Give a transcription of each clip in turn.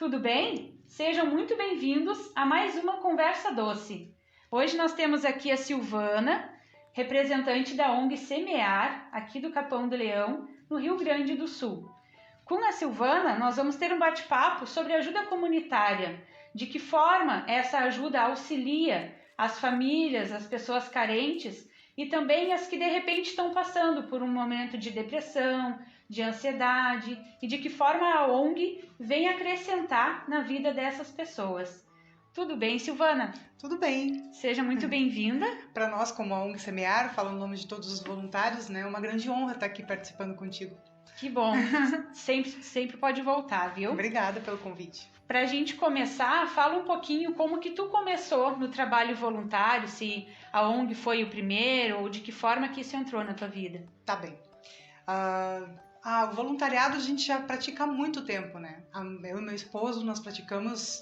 tudo bem? Sejam muito bem-vindos a mais uma Conversa Doce. Hoje nós temos aqui a Silvana, representante da ONG Semear, aqui do Capão do Leão, no Rio Grande do Sul. Com a Silvana, nós vamos ter um bate-papo sobre ajuda comunitária, de que forma essa ajuda auxilia as famílias, as pessoas carentes e também as que de repente estão passando por um momento de depressão, de ansiedade e de que forma a ONG vem acrescentar na vida dessas pessoas. Tudo bem, Silvana? Tudo bem. Seja muito bem-vinda. Para nós, como a ONG Semear, falando em nome de todos os voluntários, né, é uma grande honra estar aqui participando contigo. Que bom. Sempre pode voltar, viu? Obrigada pelo convite. Para a gente começar, fala um pouquinho como que tu começou no trabalho voluntário, se a ONG foi o primeiro ou de que forma que isso entrou na tua vida. Tá bem. O voluntariado a gente já pratica há muito tempo, né? Eu e meu esposo, nós praticamos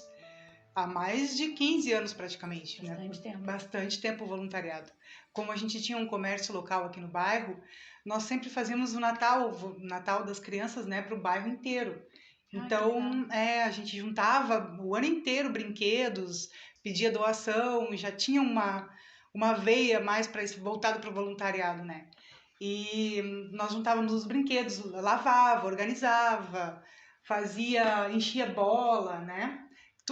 há mais de 15 anos praticamente. Bastante tempo. Bastante tempo voluntariado. Como a gente tinha um comércio local aqui no bairro, nós sempre fazíamos o Natal das crianças, né, para o bairro inteiro. Então, a gente juntava o ano inteiro brinquedos, pedia doação, já tinha uma veia mais para isso, voltado para o voluntariado, né? E nós juntávamos os brinquedos, lavava, organizava, enchia bola, né?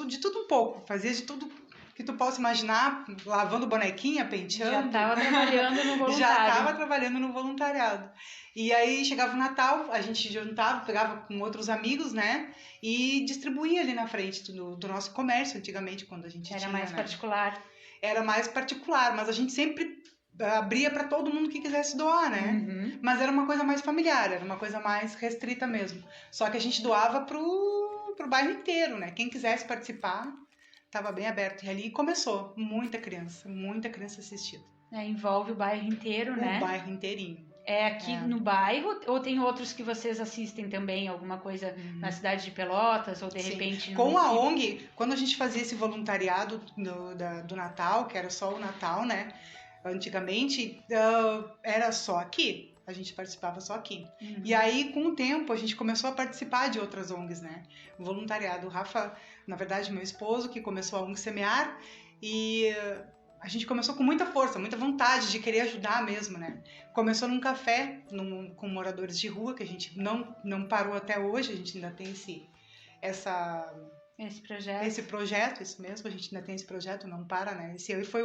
De tudo um pouco, fazia de tudo que tu possa imaginar, lavando bonequinha, penteando. Já estava trabalhando no voluntariado. Já estava trabalhando no voluntariado. E aí chegava o Natal, a gente juntava, pegava com outros amigos, né? E distribuía ali na frente do nosso comércio, antigamente, quando a gente tinha. Era mais particular. Era mais particular, mas a gente sempre abria para todo mundo que quisesse doar, né? Uhum. Mas era uma coisa mais familiar, era uma coisa mais restrita mesmo. Só que a gente doava pro bairro inteiro, né? Quem quisesse participar, estava bem aberto. E ali começou. Muita criança assistida. Envolve o bairro inteiro, né? O bairro inteirinho. É aqui no bairro ou tem outros que vocês assistem também? Alguma coisa na cidade de Pelotas ou de repente... Com a ONG, quando a gente fazia esse voluntariado do Natal, que era só o Natal, né? Antigamente, era só aqui. A gente participava só aqui. Uhum. E aí, com o tempo, a gente começou a participar de outras ONGs, né? O voluntariado. O Rafa, na verdade, meu esposo, que começou a ONG Semear, e a gente começou com muita força, muita vontade de querer ajudar mesmo, né? Começou num café com moradores de rua, que a gente não parou até hoje, a gente ainda tem esse projeto, isso mesmo, a gente ainda tem esse projeto, não para, né? Esse aí foi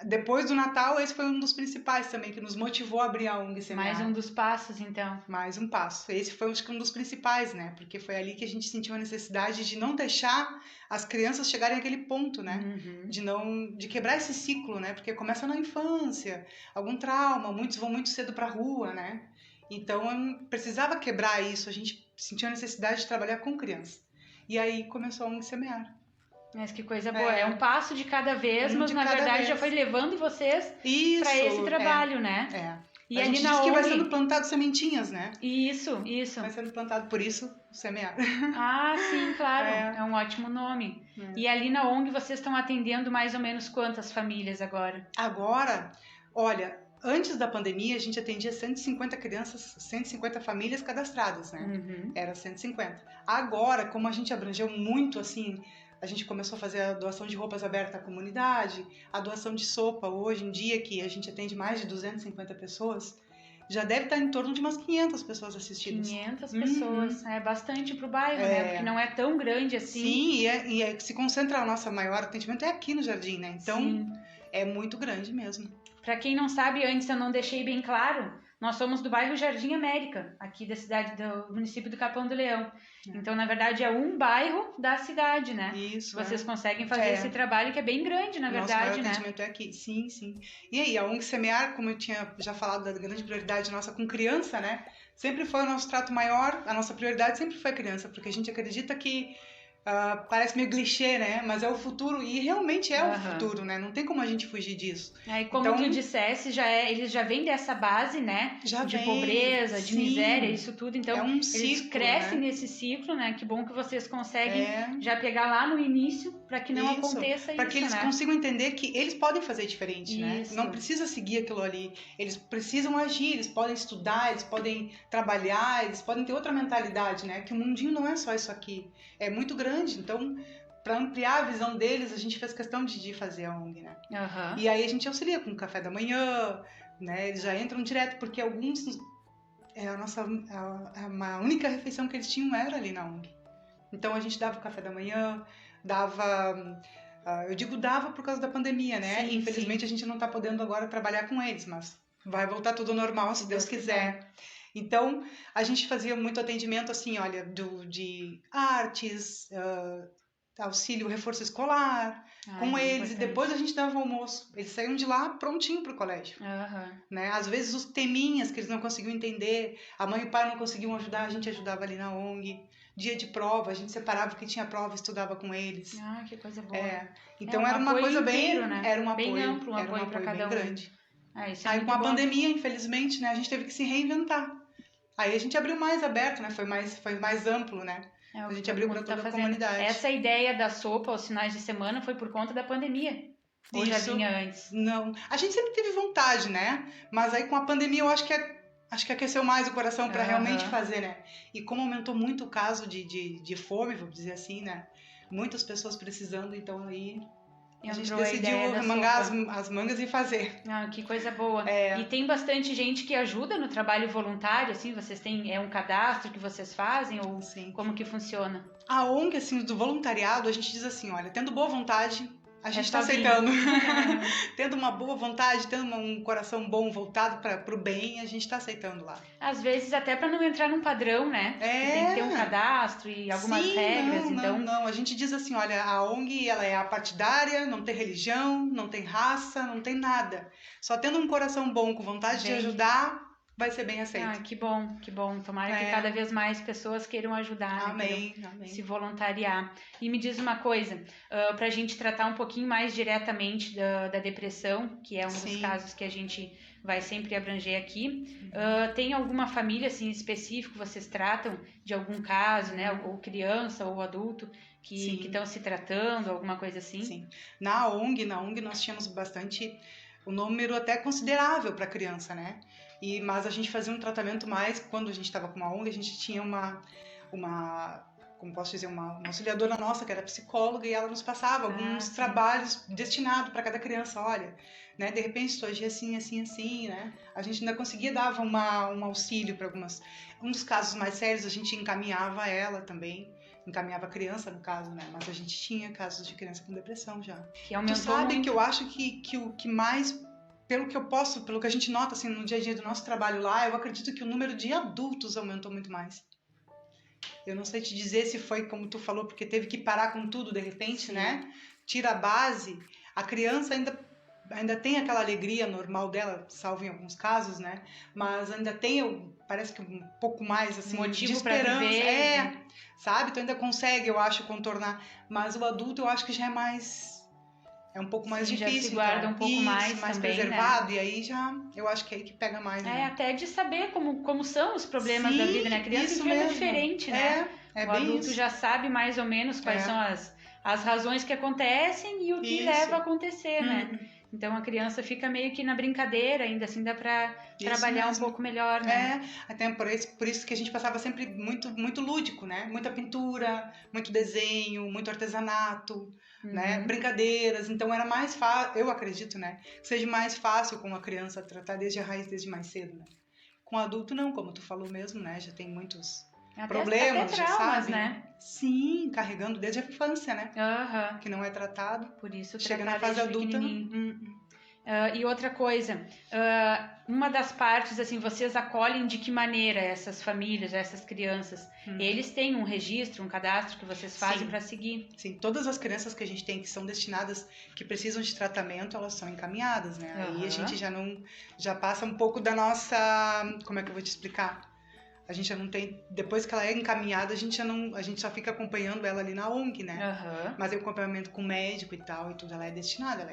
depois do Natal, esse foi um dos principais também, que nos motivou a abrir a ONG Semear. Mais um dos passos, então. Mais um passo. Esse foi, acho que, um dos principais, né? Porque foi ali que a gente sentiu a necessidade de não deixar as crianças chegarem àquele ponto, né? Uhum. De quebrar esse ciclo, né? Porque começa na infância, algum trauma, muitos vão muito cedo pra rua, né? Então, precisava quebrar isso, a gente sentiu a necessidade de trabalhar com criança. E aí começou a ONG Semear. Mas que coisa boa, é um passo de cada vez, mas na verdade já foi levando vocês para esse trabalho, né? E a gente diz que vai sendo plantado sementinhas, né? Isso. Vai sendo plantado, por isso, Semear. Ah, sim, claro, é um ótimo nome. E ali na ONG vocês estão atendendo mais ou menos quantas famílias agora? Agora, olha, antes da pandemia a gente atendia 150 crianças, 150 famílias cadastradas, né? Uhum. Era 150. Agora, como a gente abrangeu muito, assim... A gente começou a fazer a doação de roupas aberta à comunidade, a doação de sopa. Hoje em dia, que a gente atende mais de 250 pessoas, já deve estar em torno de umas 500 pessoas assistidas. 500 pessoas, é bastante para o bairro, né? Porque não é tão grande assim. Sim, e se concentra o nosso maior atendimento é aqui no Jardim, né? Então, é muito grande mesmo. Para quem não sabe, antes eu não deixei bem claro, nós somos do bairro Jardim América, aqui da cidade do município do Capão do Leão. Então, na verdade, é um bairro da cidade, né? Isso. Vocês conseguem fazer esse trabalho que é bem grande, na verdade, né? Nosso maior atendimento é aqui, sim. E aí, a ONG Semear, como eu tinha já falado da grande prioridade nossa com criança, né? Sempre foi o nosso trato maior, a nossa prioridade sempre foi a criança, porque a gente acredita que parece meio clichê, né? Mas é o futuro, e realmente é o futuro, né? Não tem como a gente fugir disso. E como então, tu dissesse, eles já vêm dessa base, né? De pobreza, de miséria, isso tudo. Então, eles crescem nesse ciclo, né? Que bom que vocês conseguem já pegar lá no início para que não aconteça isso, para que eles consigam entender que eles podem fazer diferente, né? Não precisa seguir aquilo ali. Eles precisam agir, eles podem estudar, eles podem trabalhar, eles podem ter outra mentalidade, né? Que o mundinho não é só isso aqui. É muito grande. Então, para ampliar a visão deles, a gente fez questão de fazer a ONG, né? E aí a gente auxilia com o café da manhã, né? Eles já entram direto, porque alguns... uma única refeição que eles tinham era ali na ONG. Então, a gente dava o café da manhã, dava... eu digo dava por causa da pandemia, né? Infelizmente, a gente não está podendo agora trabalhar com eles, mas vai voltar tudo ao normal, se Deus quiser. Então, a gente fazia muito atendimento, assim, olha, de artes, auxílio, reforço escolar, com eles. Importante. E depois a gente dava o almoço. Eles saíam de lá prontinho pro colégio. Né? Às vezes, os teminhas que eles não conseguiam entender, a mãe e o pai não conseguiam ajudar, a gente ajudava ali na ONG. Dia de prova, a gente separava o que tinha prova, estudava com eles. Que coisa boa. Então, era uma coisa inteiro, bem... né? Era um apoio, bem amplo, um apoio para cada bem grande. Aí, com a pandemia, infelizmente, né, a gente teve que se reinventar. Aí a gente abriu mais aberto, né? Foi mais amplo, né? A gente abriu para toda a comunidade. Essa ideia da sopa aos finais de semana foi por conta da pandemia? Ou já vinha antes? Não. A gente sempre teve vontade, né? Mas aí com a pandemia eu acho que aqueceu mais o coração para realmente fazer, né? E como aumentou muito o caso de fome, vamos dizer assim, né? Muitas pessoas precisando, então aí... A gente decidiu remangar as mangas e fazer. Que coisa boa. E tem bastante gente que ajuda no trabalho voluntário, assim? Vocês têm um cadastro que vocês fazem? Ou como que funciona? A ONG, assim, do voluntariado, a gente diz assim, olha, tendo boa vontade, a gente está aceitando. Tendo uma boa vontade, tendo um coração bom voltado para o bem, a gente está aceitando lá. Às vezes até para não entrar num padrão, né? Tem que ter um cadastro e algumas regras. Não. A gente diz assim, olha, a ONG ela é apartidária, não tem religião, não tem raça, não tem nada. Só tendo um coração bom, com vontade de ajudar, vai ser bem aceito. Que bom. Tomara que cada vez mais pessoas queiram ajudar, Amém. Se voluntariar. E me diz uma coisa, para a gente tratar um pouquinho mais diretamente da depressão, que é um dos casos que a gente vai sempre abranger aqui. Tem alguma família assim específico que vocês tratam de algum caso, né? Ou criança ou adulto que estão se tratando, alguma coisa assim? Sim. Na ONG nós tínhamos um número até considerável para criança, né? Mas a gente fazia um tratamento mais, quando a gente estava com uma ONG, a gente tinha como posso dizer, uma auxiliadora nossa, que era psicóloga, e ela nos passava alguns trabalhos destinados para cada criança. Olha, né, de repente, tu agia assim, né? A gente ainda conseguia dar um auxílio para algumas... Um dos casos mais sérios, a gente encaminhava ela também, encaminhava a criança, no caso, né? Mas a gente tinha casos de criança com depressão já. Que aumentou tu sabe muito. Que eu acho que o que mais... Pelo que a gente nota assim, no dia a dia do nosso trabalho lá, eu acredito que o número de adultos aumentou muito mais. Eu não sei te dizer se foi como tu falou, porque teve que parar com tudo de repente, né? Tira a base, a criança ainda tem aquela alegria normal dela, salvo em alguns casos, né? Mas ainda tem, parece que um pouco mais assim, motivo de esperança. Pra viver. Sabe? Tu ainda consegue, eu acho, contornar. Mas o adulto eu acho que já é um pouco mais difícil. Já se guarda um pouco mais também, preservado, né? E aí eu acho que é aí que pega mais. Né? Até de saber como são os problemas da vida, né? A criança enfrenta diferente, né? O adulto já sabe mais ou menos quais são as razões que acontecem e o que leva a acontecer, né? Então a criança fica meio que na brincadeira, ainda assim dá pra trabalhar um pouco melhor, né? Até por isso que a gente passava sempre muito, muito lúdico, né? Muita pintura, muito desenho, muito artesanato, né? Brincadeiras. Então era mais fácil, eu acredito, né? Que seja mais fácil com a criança tratar desde a raiz, desde mais cedo, né? Com o adulto não, como tu falou mesmo, né? Já tem muitos problemas, até traumas, já sabe? né? Sim, carregando desde a infância, né? Que não é tratado. Por isso chega na fase adulta. E outra coisa, uma das partes, assim, vocês acolhem de que maneira essas famílias, essas crianças? Eles têm um registro, um cadastro que vocês fazem para seguir? Sim, todas as crianças que a gente tem que são destinadas, que precisam de tratamento, elas são encaminhadas, né? Aí a gente já passa um pouco da nossa, como é que eu vou te explicar? A gente já não tem, depois que ela é encaminhada, a gente só fica acompanhando ela ali na ONG, né? Aham. Mas o acompanhamento com o médico e tal, e tudo, ela é destinada,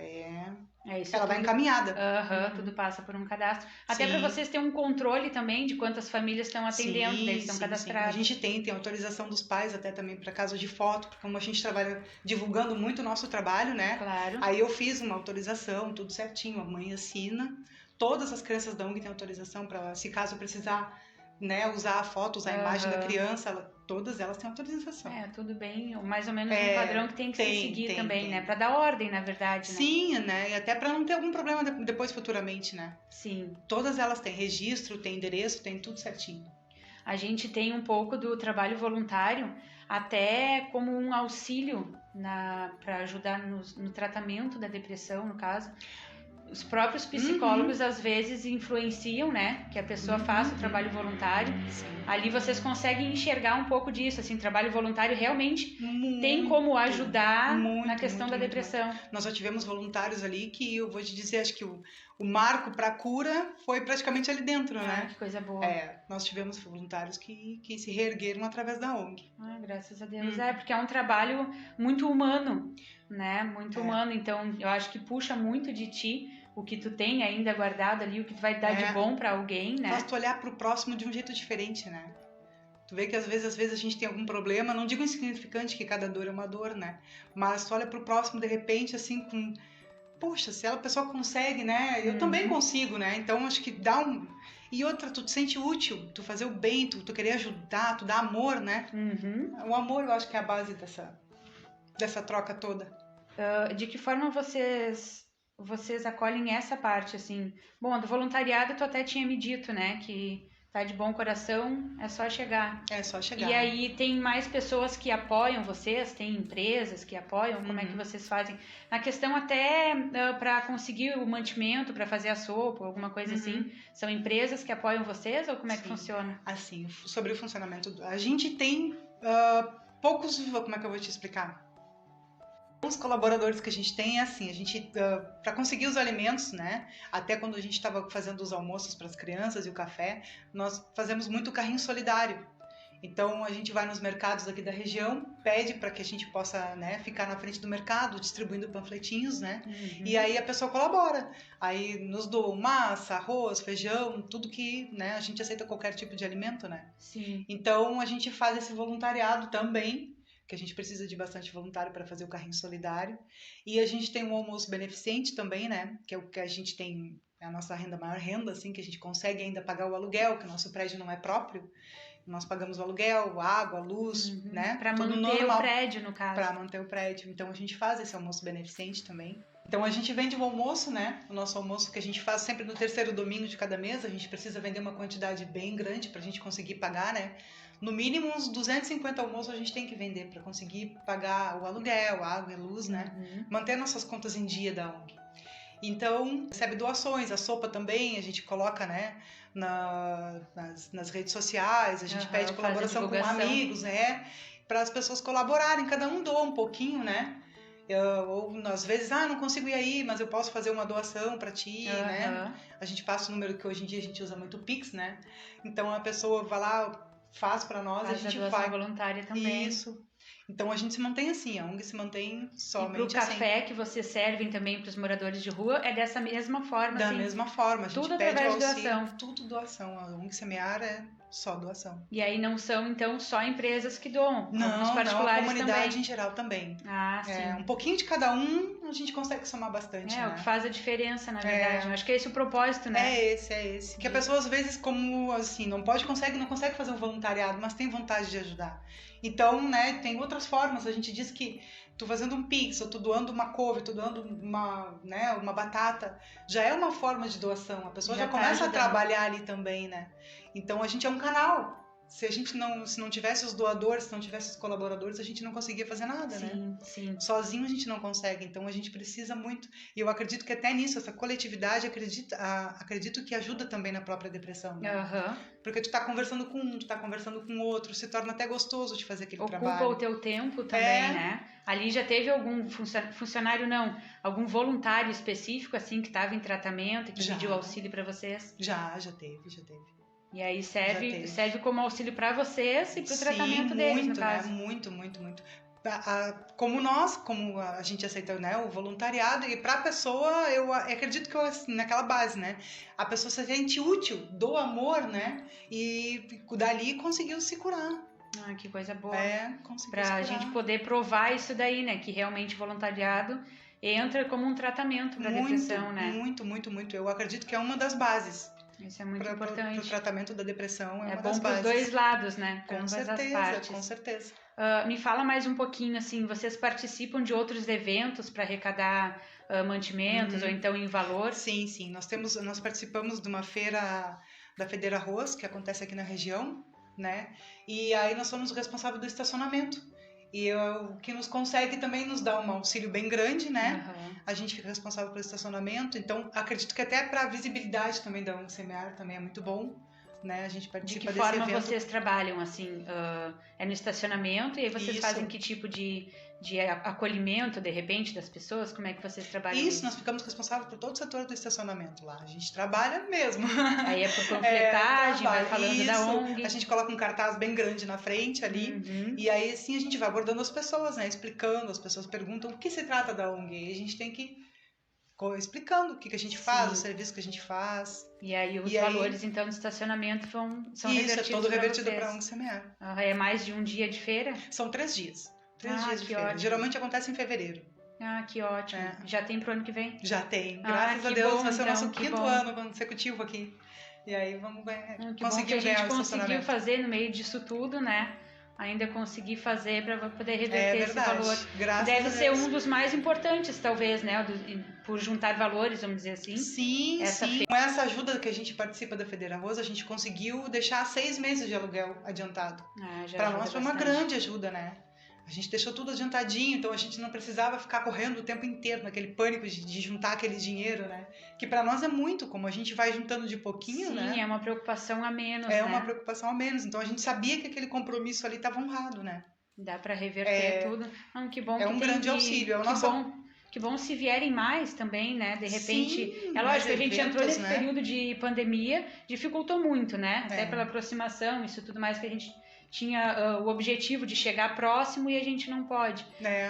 Isso ela vai tudo. encaminhada. Aham, tudo passa por um cadastro. Até para Sim. vocês terem um controle também de quantas famílias estão atendendo, daí estão Sim. A cadastradas. gente tem autorização dos pais até também para caso de foto, porque como a gente trabalha divulgando muito o nosso trabalho, né? Claro. Aí eu fiz uma autorização, tudo certinho, a mãe assina. Todas as crianças da ONG têm autorização para, se caso precisar, né, usar a foto, usar a imagem da criança, todas elas têm autorização. Tudo bem, mais ou menos um padrão que tem que se seguir também, né? Para dar ordem, na verdade, né? Sim, né? E até para não ter algum problema depois futuramente, né? Sim. Todas elas têm registro, têm endereço, tem tudo certinho. A gente tem um pouco do trabalho voluntário até como um auxílio para ajudar no tratamento da depressão, no caso. Os próprios psicólogos às vezes influenciam, né, que a pessoa faça o trabalho voluntário. Sim. Ali vocês conseguem enxergar um pouco disso, assim, trabalho voluntário realmente tem como ajudar na questão da depressão. Muito. Nós já tivemos voluntários ali que eu vou te dizer, acho que o marco para a cura foi praticamente ali dentro, né? Que coisa boa. Nós tivemos voluntários que se reergueram através da ONG. Graças a Deus. Porque é um trabalho muito humano, né? Muito humano, então eu acho que puxa muito de ti o que tu tem ainda guardado ali, o que tu vai dar de bom para alguém, né? Faz tu olhar pro próximo de um jeito diferente, né? Tu vê que às vezes a gente tem algum problema, não digo insignificante, que cada dor é uma dor, né? Mas tu olha pro próximo de repente, assim, com... Poxa, se a pessoa consegue, né? Eu também consigo, né? Então acho que dá um... E outra, tu te sente útil, tu fazer o bem, tu querer ajudar, tu dar amor, né? O amor eu acho que é a base dessa troca toda. De que forma vocês acolhem essa parte, assim? Bom, do voluntariado tu até tinha me dito, né? Que tá de bom coração, é só chegar. É só chegar. E aí tem mais pessoas que apoiam vocês? Tem empresas que apoiam? Como é que vocês fazem? Na questão até para conseguir o mantimento, para fazer a sopa, alguma coisa assim, são empresas que apoiam vocês ou como é que funciona? Assim, sobre o funcionamento, a gente tem poucos, como é que eu vou te explicar? Os colaboradores que a gente tem é assim, a gente, para conseguir os alimentos, né, até quando a gente estava fazendo os almoços para as crianças e o café, nós fazemos muito carrinho solidário. Então a gente vai nos mercados aqui da região, pede para que a gente possa, né, ficar na frente do mercado distribuindo panfletinhos, né, e aí a pessoa colabora. Aí nos doam massa, arroz, feijão, tudo que, né, a gente aceita qualquer tipo de alimento, né. Sim. Então a gente faz esse voluntariado também, que a gente precisa de bastante voluntário para fazer o carrinho solidário. E a gente tem um almoço beneficente também, né? Que é o que a gente tem, é a nossa renda, maior renda, assim, que a gente consegue ainda pagar o aluguel, que o nosso prédio não é próprio. Nós pagamos o aluguel, água, luz, né? Para Tudo manter normal, o prédio, no caso. Para manter o prédio. Então a gente faz esse almoço beneficente também. Então a gente vende o almoço, né? O nosso almoço que a gente faz sempre no terceiro domingo de cada mês. A gente precisa vender uma quantidade bem grande para a gente conseguir pagar, né? No mínimo uns 250 almoços a gente tem que vender para conseguir pagar o aluguel, a água e luz, né? Manter nossas contas em dia da ONG. Então, recebe doações, a sopa também, a gente coloca, né, nas redes sociais, a gente pede colaboração com amigos, né? Para as pessoas colaborarem, cada um doa um pouquinho, né? Ou às vezes, não consigo ir aí, mas eu posso fazer uma doação para ti, né? A gente passa o número que hoje em dia a gente usa muito o Pix, né? Então a pessoa vai lá, faz para nós, a gente faz voluntária também. Isso. Então a gente se mantém assim, a ONG se mantém somente assim. E pro café que vocês servem também para os moradores de rua é dessa mesma forma, da mesma forma, a gente tudo pede através de auxílio, doação. tudo doação. A ONG Semear é só doação. E aí não são então só empresas que doam, não, particulares a comunidade também. Em geral também. Sim. Um pouquinho de cada um, a gente consegue somar bastante, né? O que faz a diferença, na verdade. Acho que é esse o propósito, né? É esse. Que a pessoa às vezes, como assim, não consegue fazer um voluntariado, mas tem vontade de ajudar. Então, né, tem outras formas. A gente diz que tu fazendo um pix, ou tu doando uma couve, tu doando uma batata, já é uma forma de doação. A pessoa já começa a trabalhar ali também, né? Então a gente é um canal. Se a gente não tivesse os doadores, se não tivesse os colaboradores, a gente não conseguia fazer nada, né? Sim. Sozinho a gente não consegue, então a gente precisa muito. E eu acredito que até nisso, essa coletividade, acredito que ajuda também na própria depressão, né? Porque tu tá conversando com um, tu tá conversando com o outro, se torna até gostoso de fazer aquele trabalho. Ocupa o teu tempo também, né? Ali já teve algum funcionário, algum voluntário específico, assim, que estava em tratamento e que pediu auxílio para vocês? Já teve. E aí Já serve, teve. serve como auxílio para vocês e para o tratamento deles, muito, no caso. né? Muito. Como a gente aceita, né, o voluntariado, e para a pessoa, eu acredito que naquela base, né? A pessoa se sente útil, do amor, né? E dali conseguiu se curar. Ah, que coisa boa. Conseguiu se Pra curar. gente poder provar isso daí, né? Que realmente voluntariado entra como um tratamento para depressão, né? Muito. Eu acredito que é uma das bases. Isso é muito Pro importante. tratamento da depressão, é uma bom das para os bases. dois lados, né? Para Com ambas as certeza, partes. com certeza. Me fala mais um pouquinho, assim, vocês participam de outros eventos para arrecadar mantimentos ou então em valor? Sim. Nós participamos de uma feira da Federa Arroz, que acontece aqui na região, né? E aí nós somos responsáveis do estacionamento. E o que nos consegue também nos dá um auxílio bem grande, né? Aham. A gente fica responsável pelo estacionamento, então acredito que até para a visibilidade também da ONG Semear também é muito bom, né? A gente De participa que desse forma evento. vocês trabalham, assim? É no estacionamento e aí vocês Isso. fazem que tipo de acolhimento, de repente, das pessoas? Como é que vocês trabalham Isso, isso? nós ficamos responsáveis por todo o setor do estacionamento lá. A gente trabalha mesmo. Aí é por panfletagem, vai trabalho. falando da Isso. ONG. A gente coloca um cartaz bem grande na frente ali. Uhum. E aí, assim, a gente vai abordando as pessoas, né? Explicando, as pessoas perguntam o que se trata da ONG. E a gente tem que explicando o que a gente faz, o serviço que a gente faz. E aí os valores, então, do estacionamento são Isso, revertidos é todo revertido para para a vocês. ONG Semear. É mais de um dia de feira? São 3 dias. 3 Ah, dias de que feira. ótimo. Geralmente acontece em fevereiro. Ah, que ótimo. Já tem pro ano que vem? Já tem. Ah, Graças a que Deus, bom, vai ser o nosso então, que 5º bom. ano consecutivo aqui. E aí vamos Que bom que conseguir a gente ganhar o conseguiu estacionamento. fazer no meio disso tudo, né? Ainda conseguir fazer para poder reverter É esse verdade. valor. Graças Deve a ser Deus. um dos mais importantes, talvez, né? Por juntar valores, vamos dizer assim. Sim. Com essa ajuda que a gente participa da Federa Arroz, a gente conseguiu deixar 6 meses de aluguel adiantado. Para nós foi uma grande ajuda, né? A gente deixou tudo adiantadinho, então a gente não precisava ficar correndo o tempo inteiro naquele pânico de juntar aquele dinheiro, né? Que para nós é muito, como a gente vai juntando de pouquinho, Sim, né? Sim, é uma preocupação a menos, É né? uma preocupação a menos. Então a gente sabia que aquele compromisso ali estava honrado, né? Dá para reverter tudo. Que bom que um tem grande auxílio. Que bom se vierem mais também, né? De repente, Sim, é lógico que a mais gente entrou eventos, nesse né? período de pandemia, dificultou muito, né? Até pela aproximação, isso tudo mais que a gente tinha o objetivo de chegar próximo e a gente não pode.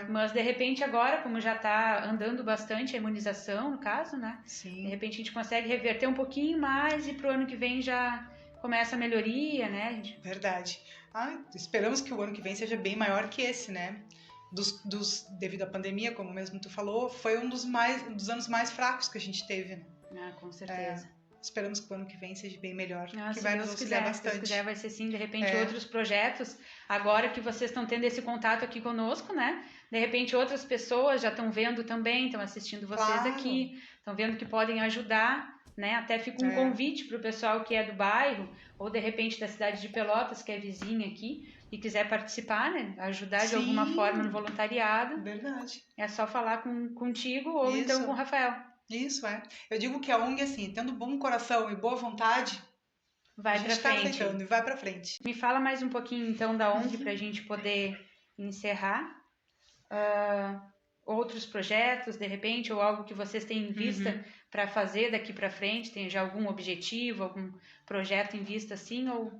Mas de repente agora, como já está andando bastante a imunização, no caso, né? Sim. De repente a gente consegue reverter um pouquinho mais e pro ano que vem já começa a melhoria, né? Verdade. Esperamos que o ano que vem seja bem maior que esse, né? Devido à pandemia, como mesmo tu falou, foi um dos anos mais fracos que a gente teve, né? Com certeza. Esperamos que o ano que vem seja bem melhor, que se vai Deus nos auxiliar quiser, bastante. Se Deus quiser, vai ser sim, de repente, outros projetos. Agora que vocês estão tendo esse contato aqui conosco, né? De repente, outras pessoas já estão vendo também, estão assistindo vocês aqui, estão vendo que podem ajudar, né? Até fica um convite para o pessoal que é do bairro, ou de repente da cidade de Pelotas, que é vizinha aqui, e quiser participar, né? Ajudar de alguma forma no voluntariado. Verdade. É só falar contigo ou então com o Rafael. Isso, Eu digo que a ONG, assim, tendo bom coração e boa vontade, vai pra frente. Aceitando e vai pra frente. Me fala mais um pouquinho, então, da ONG pra gente poder encerrar. Outros projetos, de repente, ou algo que vocês têm em vista para fazer daqui pra frente? Tem já algum objetivo, algum projeto em vista, assim, ou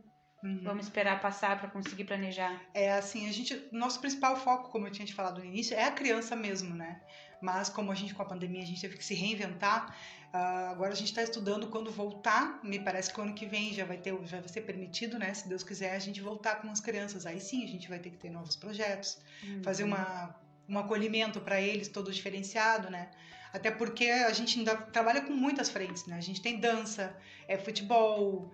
vamos esperar passar para conseguir planejar? Assim, nosso principal foco, como eu tinha te falado no início, é a criança mesmo, né? Mas como com a pandemia, a gente teve que se reinventar, agora a gente está estudando quando voltar, me parece que o ano que vem já vai ser permitido, né? Se Deus quiser, a gente voltar com as crianças. Aí sim, a gente vai ter que ter novos projetos, fazer um acolhimento para eles todo diferenciado, né? Até porque a gente ainda trabalha com muitas frentes, né? A gente tem dança, futebol,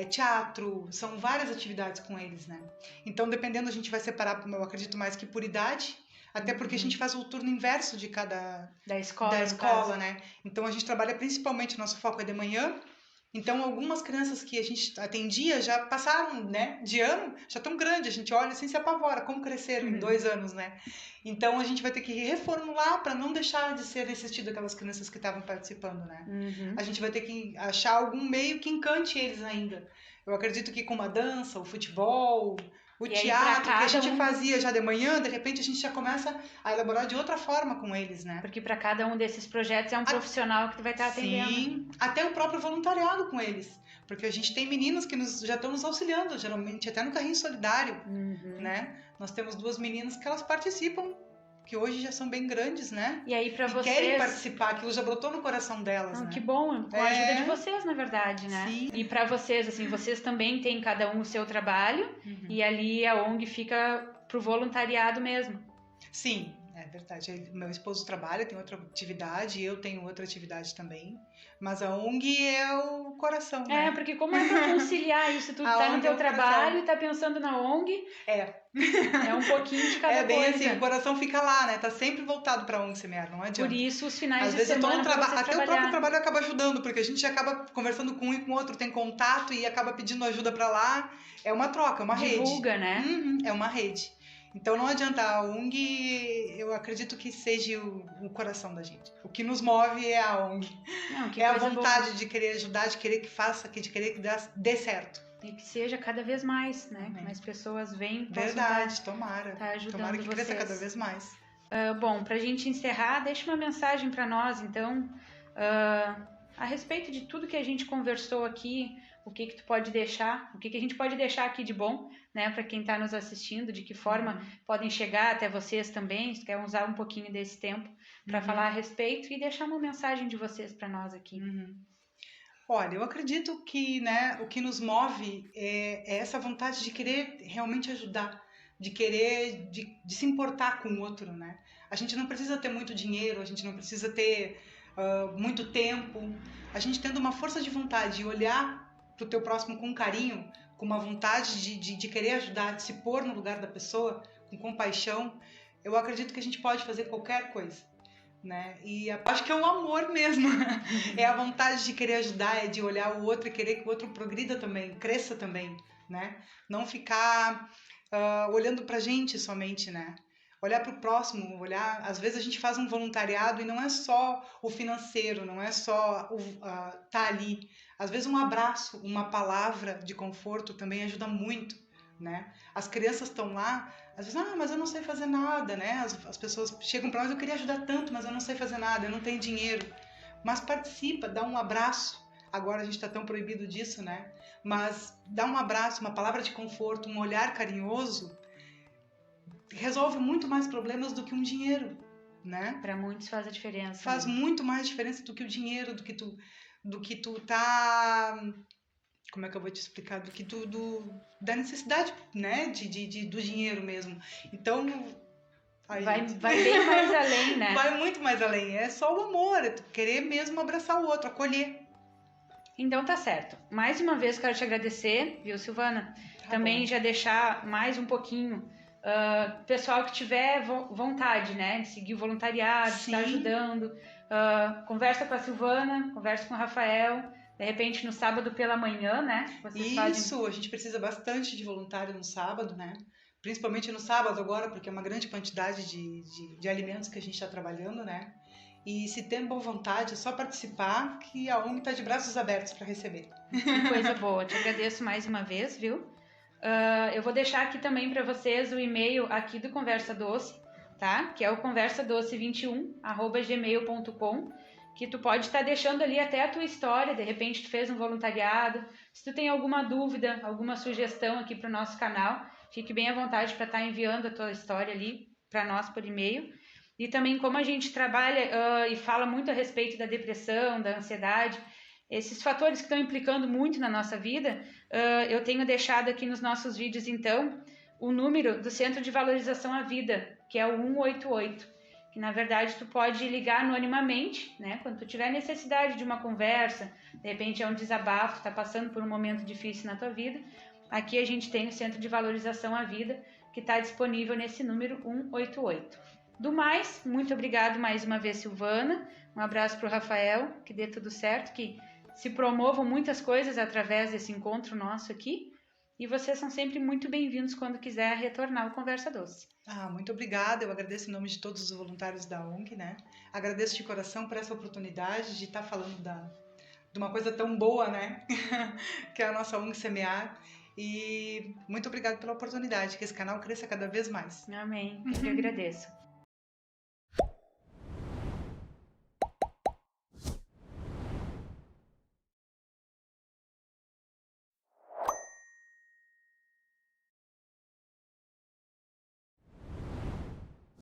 teatro, são várias atividades com eles, né? Então, dependendo, a gente vai separar, eu acredito mais que por idade, até porque a gente faz o turno inverso de cada... Da escola, né? Então, a gente trabalha principalmente, nosso foco é de manhã. Então, algumas crianças que a gente atendia já passaram, né, de ano, já tão grandes, a gente olha assim e se apavora, como cresceram em 2 anos, né? Então, a gente vai ter que reformular para não deixar de ser assistido aquelas crianças que estavam participando, né? A gente vai ter que achar algum meio que encante eles ainda. Eu acredito que com uma dança, o futebol, O E aí, teatro que a cada gente fazia já de manhã, de repente a gente já começa a elaborar de outra forma com eles, né? Porque para cada um desses projetos é um profissional que tu vai estar atendendo. Sim, até o próprio voluntariado com eles. Porque a gente tem meninos que já estão nos auxiliando, geralmente até no carrinho solidário, né? Nós temos 2 meninas que elas participam, que hoje já são bem grandes, né? E aí para E vocês... querem participar, aquilo já brotou no coração delas, né? Que bom, com a ajuda de vocês, na verdade, né? Sim. E para vocês, assim, vocês também têm cada um o seu trabalho e ali a ONG fica pro voluntariado mesmo. Sim, é verdade. Meu esposo trabalha, tem outra atividade, eu tenho outra atividade também. Mas a ONG é o coração, né? Porque como é pra conciliar isso? Tu tá no teu trabalho e tá pensando na ONG. É um pouquinho de cada coisa. É bem assim, o coração fica lá, né? Tá sempre voltado pra ONG Semear, não adianta. Por isso, os finais Às de vezes semana pra vocês até o próprio trabalho acaba ajudando, porque a gente acaba conversando com um e com o outro, tem contato e acaba pedindo ajuda pra lá. É uma troca, é uma rede. Divulga, né? É uma rede. Então não adianta, a ONG, eu acredito que seja o coração da gente. O que nos move é a ONG. É a vontade de querer ajudar, de querer que faça, de querer que dê certo. E que seja cada vez mais, né? Que mais pessoas venham. Verdade, tomara. Tá ajudando tomara que vocês. cresça cada vez mais. Bom, pra gente encerrar, deixa uma mensagem para nós, então, a respeito de tudo que a gente conversou aqui, o que tu pode deixar, o que a gente pode deixar aqui de bom, né, para quem está nos assistindo, de que forma podem chegar até vocês também, se quer usar um pouquinho desse tempo para falar a respeito e deixar uma mensagem de vocês para nós aqui. Olha, eu acredito que, né, o que nos move é essa vontade de querer realmente ajudar, de querer, de se importar com o outro, né? A gente não precisa ter muito dinheiro, a gente não precisa ter muito tempo. A gente tendo uma força de vontade e olhar pro teu próximo com carinho, com uma vontade de querer ajudar, de se pôr no lugar da pessoa, com compaixão, eu acredito que a gente pode fazer qualquer coisa, né? E acho que é o amor mesmo, é a vontade de querer ajudar, é de olhar o outro e querer que o outro progrida também, cresça também, né? Não ficar olhando pra gente somente, né? Olhar para o próximo, olhar... Às vezes a gente faz um voluntariado e não é só o financeiro, não é só tá ali. Às vezes um abraço, uma palavra de conforto também ajuda muito, né? As crianças estão lá, às vezes, mas eu não sei fazer nada, né? As pessoas chegam para nós, eu queria ajudar tanto, mas eu não sei fazer nada, eu não tenho dinheiro. Mas participa, dá um abraço. Agora a gente está tão proibido disso, né? Mas dá um abraço, uma palavra de conforto, um olhar carinhoso, resolve muito mais problemas do que um dinheiro, né? Para muitos faz a diferença. Faz muito mais diferença do que o dinheiro, do que tu tá... Como é que eu vou te explicar? Do que da necessidade, né? Do dinheiro mesmo. Então... Vai bem mais além, né? Vai muito mais além. É só o amor, é tu querer mesmo abraçar o outro, acolher. Então tá certo. Mais uma vez quero te agradecer, viu, Silvana? Também já deixar mais um pouquinho... pessoal que tiver vontade, né, de seguir o voluntariado, de estar ajudando, conversa com a Silvana, conversa com o Rafael, de repente no sábado pela manhã, né? A gente precisa bastante de voluntário no sábado, né? Principalmente no sábado agora, porque é uma grande quantidade de alimentos que a gente está trabalhando, né? E se tem boa vontade, é só participar que a ONG está de braços abertos para receber. Que coisa boa, te agradeço mais uma vez, viu? Eu vou deixar aqui também para vocês o e-mail aqui do Conversa Doce, tá? Que é o conversadoce21@gmail.com, que tu pode estar deixando ali até a tua história, de repente tu fez um voluntariado, se tu tem alguma dúvida, alguma sugestão aqui para o nosso canal, fique bem à vontade para estar enviando a tua história ali para nós por e-mail. E também como a gente trabalha e fala muito a respeito da depressão, da ansiedade, esses fatores que estão implicando muito na nossa vida, eu tenho deixado aqui nos nossos vídeos, então, o número do Centro de Valorização à Vida, que é o 188, que na verdade tu pode ligar anonimamente, né? Quando tu tiver necessidade de uma conversa, de repente é um desabafo, tá passando por um momento difícil na tua vida, aqui a gente tem o Centro de Valorização à Vida, que está disponível nesse número 188. Do mais, muito obrigado mais uma vez, Silvana, um abraço para o Rafael, que dê tudo certo, que se promovam muitas coisas através desse encontro nosso aqui. E vocês são sempre muito bem-vindos quando quiser retornar ao Conversa Doce. Muito obrigada. Eu agradeço em nome de todos os voluntários da ONG, né? Agradeço de coração por essa oportunidade de estar falando de uma coisa tão boa, né? Que é a nossa ONG Semear. E muito obrigada pela oportunidade, que esse canal cresça cada vez mais. Amém. Eu que agradeço.